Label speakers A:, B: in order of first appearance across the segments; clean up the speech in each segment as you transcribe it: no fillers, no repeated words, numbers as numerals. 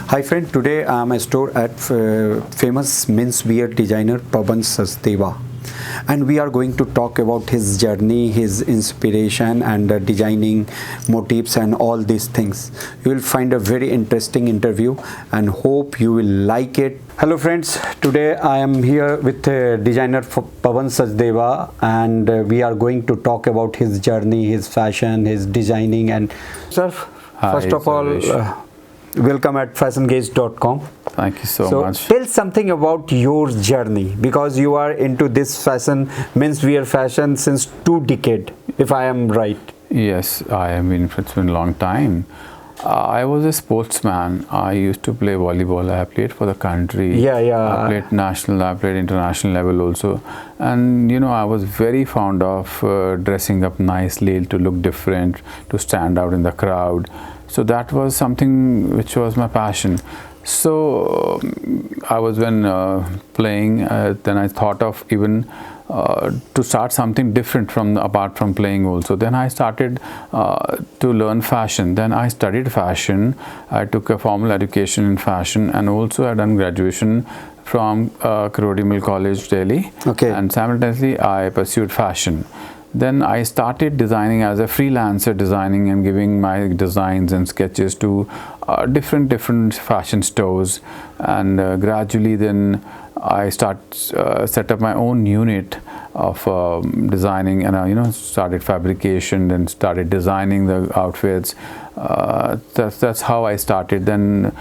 A: Hi friend, today I am a store at famous menswear designer Pawan Sachdeva, and we are going to talk about his journey, his inspiration and designing motifs and all these things. You will find a very interesting interview and hope you will like it. Hello friends, today I am here with designer Pawan Sachdeva, and we are going to talk about his journey, his fashion, his designing. And sir, first of all, welcome at fashiongaze.com.
B: Thank you so much.
A: Tell something about your journey, because you are into this fashion, menswear fashion, since 2 decades, if I am right.
B: Yes, I have been, it's been a long time. I was a sportsman. I used to play volleyball. I played for the country. I played national, I played international level also. And you know, I was very fond of dressing up nicely to look different, to stand out in the crowd. So that was something which was my passion. So I was when playing, then I thought of even to start something different apart from playing also. Then I started to learn fashion. Then I studied fashion. I took a formal education in fashion, and also I done graduation from Crowdy College, Delhi. And simultaneously I pursued fashion. Then I started designing as a freelancer, designing and giving my designs and sketches to different fashion stores. And gradually then I set up my own unit of designing, and started fabrication, then started designing the outfits. That's how I started. Then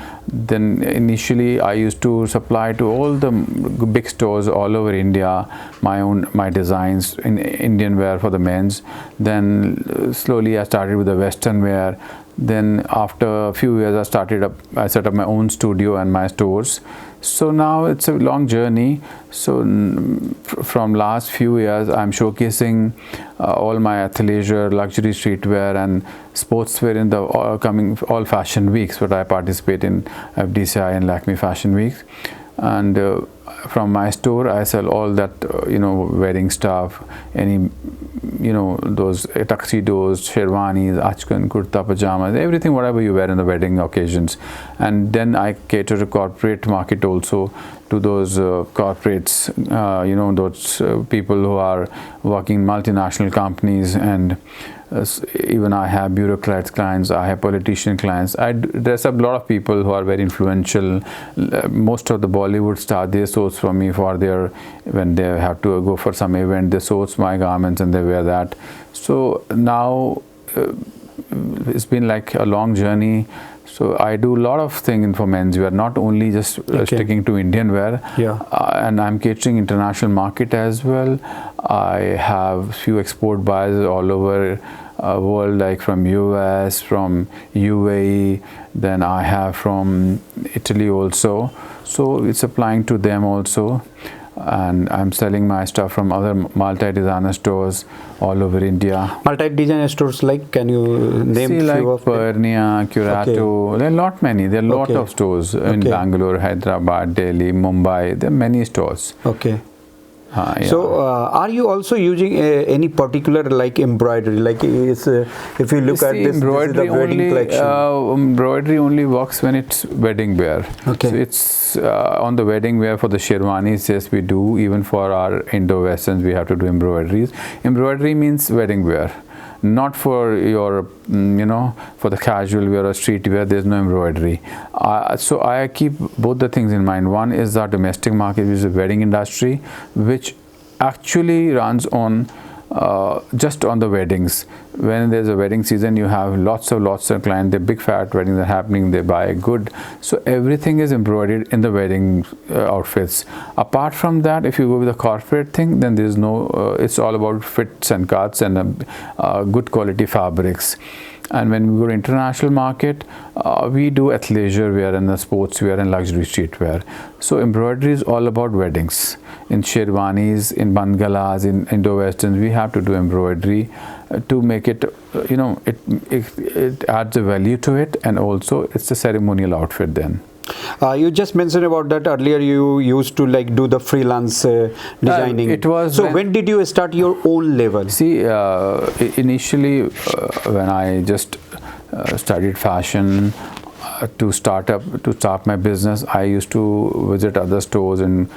B: initially I used to supply to all the big stores all over India my designs in Indian wear for the men's. Then slowly I started with the Western wear. Then after a few years I set up my own studio and my stores. So now it's a long journey. So from last few years I'm showcasing all my athleisure, luxury streetwear and sportswear in the coming all fashion weeks, but I participate in FDCI and Lakme Fashion Week. And from my store I sell all that wedding stuff, any those tuxedos, sherwanis, achkan, kurta, pajamas, everything whatever you wear in the wedding occasions. And then I cater to corporate market also, to those corporates, those people who are working in multinational companies. And even I have bureaucrats clients, I have politician clients. I dress up a lot of people who are very influential. Most of the Bollywood stars, they source from me for when they have to go for some event, they source my garments and they wear that. So now it's been like a long journey. So I do a lot of things for menswear, not only just sticking to Indian wear. And I'm catering international market as well. I have few export buyers all over world, like from US, from UAE, then I have from Italy also. So it's applying to them also. And I'm selling my stuff from other multi-designer stores all over India. Multi-designer stores, like, can you name few like of Purnia, Curato, there are lot many. There are lot of stores in Bangalore, Hyderabad, Delhi, Mumbai. There are many stores. So are you also using any particular like embroidery, like if you look at this, embroidery, this is the wedding collection. Embroidery only works when it's wedding wear. So it's on the wedding wear. For the sherwanis, yes, we do. Even for our Indo-Westerns, we have to do embroideries. Embroidery means wedding wear, not for your for the casual wear or street wear. There's no embroidery. So I keep both the things in mind. One is our domestic market, which is the wedding industry, which actually runs on just on the weddings. When there's a wedding season, you have lots of clients. The big fat weddings are happening, they buy good. So everything is embroidered in the wedding outfits. Apart from that, if you go with a corporate thing, then there's no it's all about fits and cuts and good quality fabrics. And when we go to international market, we do athleisure wear and the sports wear and luxury streetwear. So embroidery is all about weddings. In sherwanis, in bangalas, in Indo-Westerns, we have to do embroidery to make it, it adds a value to it, and also it's a ceremonial outfit then.
A: You just mentioned about that earlier. You used to like do the freelance designing.
B: It was
A: so. When did you start your own label?
B: See, initially when I just studied fashion, to start my business, I used to visit other stores and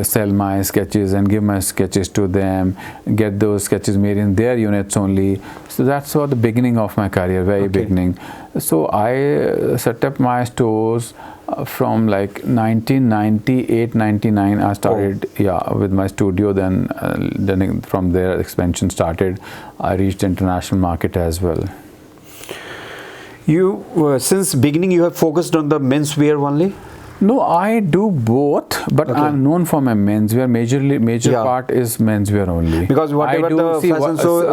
B: sell my sketches and give my sketches to them, get those sketches made in their units only. So that's what the beginning of my career, very beginning. So I set up my stores from like 1998-99. I started with my studio. Then from there expansion started. I reached international market as well.
A: You since beginning you have focused on the menswear only?
B: No, I do both, but I'm known for my menswear. Major part is menswear only.
A: Because whatever the fashion shows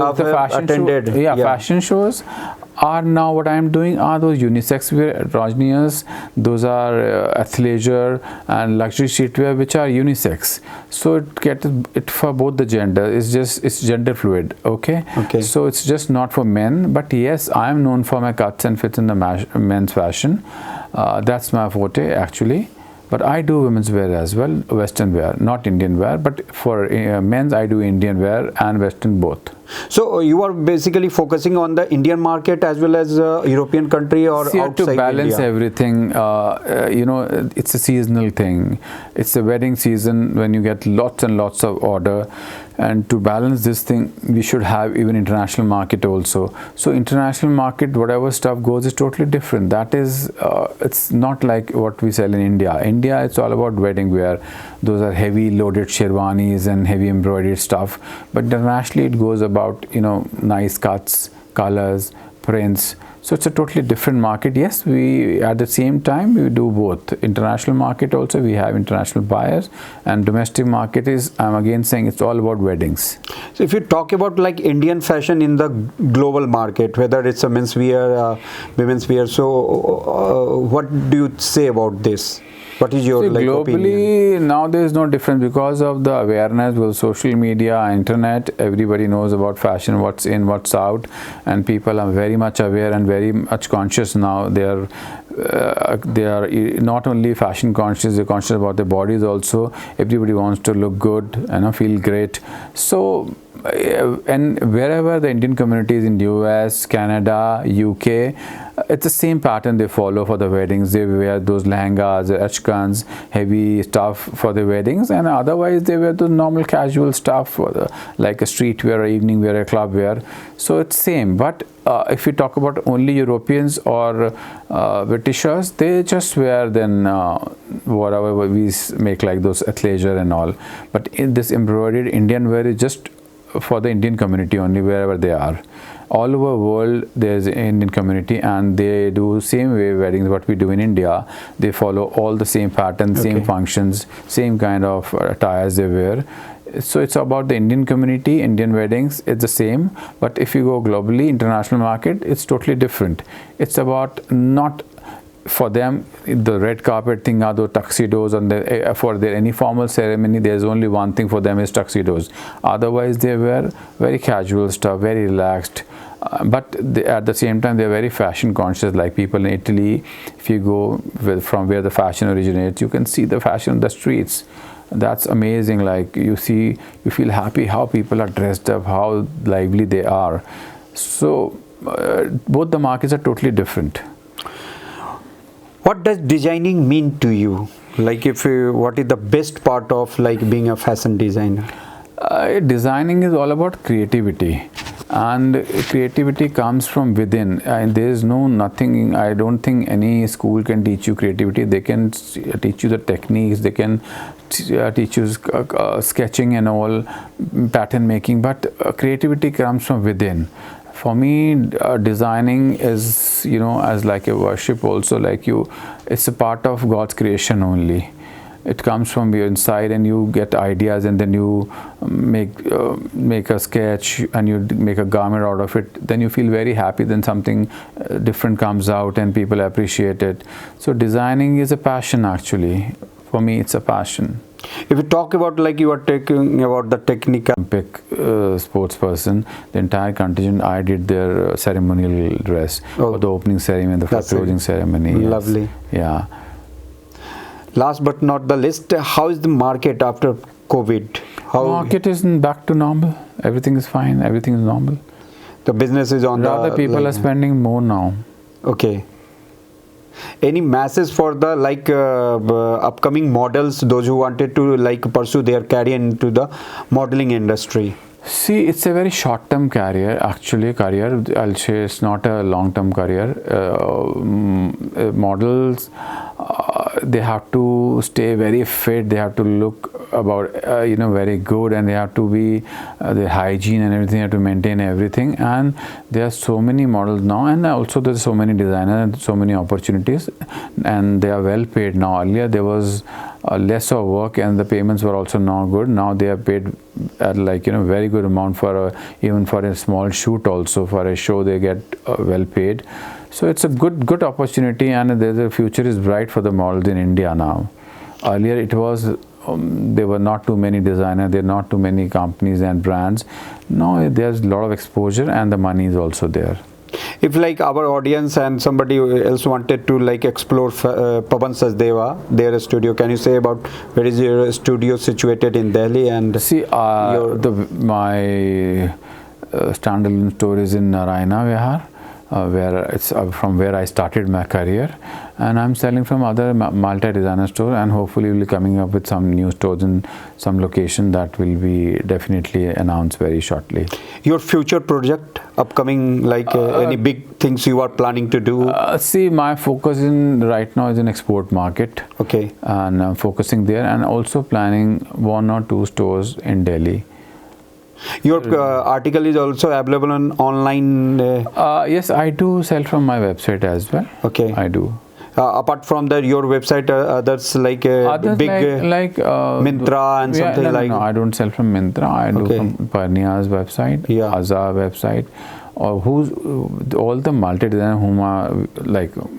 A: attended,
B: fashion shows are now what I am doing are those unisex wear, androgynous. Those are athleisure and luxury streetwear, which are unisex. So it gets it for both the gender. It's gender fluid. Okay. So it's just not for men. But yes, I am known for my cuts and fits in the men's fashion. That's my forte actually. But I do women's wear as well, Western wear, not Indian wear. But for men's, I do Indian wear and Western both.
A: So you are basically focusing on the Indian market as well as European country or outside
B: to balance
A: India?
B: Everything. It's a seasonal thing. It's a wedding season when you get lots and lots of order. And to balance this thing, we should have even international market also. So international market, whatever stuff goes is totally different. That is, it's not like what we sell in India. India, it's all about wedding wear. Those are heavy loaded sherwanis and heavy embroidered stuff. But internationally, it goes about, nice cuts, colors, prints. So it's a totally different market. Yes, we at the same time we do both. International market also, we have international buyers, and domestic market is, I'm again saying, it's all about weddings.
A: So if you talk about like Indian fashion in the global market, whether it's a menswear, women's wear, so what do you say about this? What is your
B: globally
A: opinion?
B: Now there is no difference because of the awareness with social media, internet. Everybody knows about fashion, what's in, what's out, and people are very much aware and very much conscious now. They are not only fashion conscious, they're conscious about their bodies also. Everybody wants to look good, feel great. So and wherever the Indian community is in US, Canada, UK, it's the same pattern they follow for the weddings. They wear those lehengas, achkans, heavy stuff for the weddings, and otherwise they wear the normal casual stuff for like a street wear, or evening wear, or club wear. So it's same. But if you talk about only Europeans or Britishers, they just wear then whatever we make, like those athleisure and all. But in this embroidered Indian wear is just for the Indian community only, wherever they are. All over the world there's an Indian community, and they do same way weddings what we do in India. They follow all the same patterns, same functions, same kind of attires they wear. So it's about the Indian community, Indian weddings, it's the same. But if you go globally, international market, it's totally different. It's about not for them the red carpet thing are those tuxedos, and for their any formal ceremony there's only one thing for them is tuxedos. Otherwise they wear very casual stuff, very relaxed, but at the same time they're very fashion conscious. Like people in Italy, if you go from where the fashion originates, you can see the fashion on the streets. That's amazing. Like you feel happy how people are dressed up, how lively they are. So both the markets are totally different.
A: What does designing mean to you? Like what is the best part of like being a fashion designer?
B: Designing is all about creativity, and creativity comes from within, and there is nothing. I don't think any school can teach you creativity. They can teach you the techniques, they can teach you sketching and all, pattern making, but creativity comes from within. For me, designing is, as like a worship also, like it's a part of God's creation only. It comes from your inside, and you get ideas, and then you make a sketch, and you make a garment out of it. Then you feel very happy. Then something different comes out, and people appreciate it. So designing is a passion actually. For me, it's a passion.
A: If you talk about like you are talking about the technical
B: Olympic sports person, the entire contingent, I did their ceremonial dress for the opening ceremony, the closing ceremony.
A: Lovely.
B: Yeah.
A: Last but not the least, how is the market after COVID?
B: Market is back to normal. Everything is fine. Everything is normal.
A: The business is on
B: Rather people are spending more now.
A: Okay. Any message for the upcoming models, those who wanted to pursue their career into the modeling industry?
B: See, it's a very short-term career. Actually, I'll say it's not a long-term career. Models, they have to stay very fit. They have to look about very good, and they have to be the hygiene and everything. Have to maintain everything. And there are so many models now, and also there's so many designers and so many opportunities, and they are well paid now. Earlier there was less of work, and the payments were also not good. Now they are paid at very good amount for even for a small shoot. Also for a show they get well paid. So it's a good opportunity, and the future is bright for the models in India now. Earlier it was there were not too many designers, there are not too many companies and brands. Now there's a lot of exposure, and the money is also there.
A: If our audience and somebody else wanted to explore Pawan Sachdeva, their studio, can you say about where is your studio situated in Delhi? And
B: see, my standalone store is in Narayana Vihar, where it's from where I started my career, and I'm selling from other multi-designer store, and hopefully we'll be coming up with some new stores in some location that will be definitely announced very shortly.
A: Your future project upcoming, any big things you are planning to do?
B: See, my focus right now is in export market.
A: Okay.
B: And I'm focusing there, and also planning 1 or 2 stores in Delhi.
A: Your article is also available on online?
B: Yes, I do sell from my website as well.
A: Okay.
B: I do.
A: Apart from that, your website, others big Myntra and something
B: No, I don't sell from Myntra. I do from Parnia's website, Azar website, or all the multi-designer whom are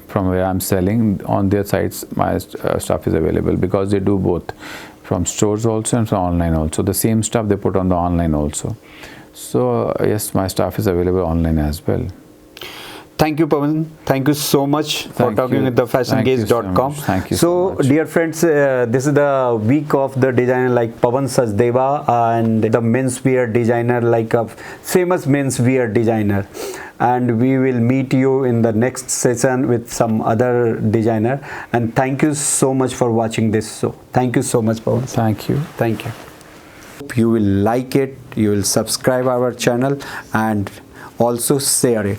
B: from where I'm selling, on their sites my stuff is available, because they do both, from stores also and from online also. The same stuff they put on the online also. So yes, my stuff is available online as well.
A: Thank you, Pawan. Thank you so much for talking with the fashiongauge.com.
B: Thank you
A: so
B: much.
A: Dear friends, this is the week of the designer like Pawan Sachdeva, and the menswear designer, like a famous menswear designer. And we will meet you in the next session with some other designer. And thank you so much for watching this show. Thank you so much, Pawan.
B: Thank you.
A: Thank you. Hope you will like it. You will subscribe our channel and also share it.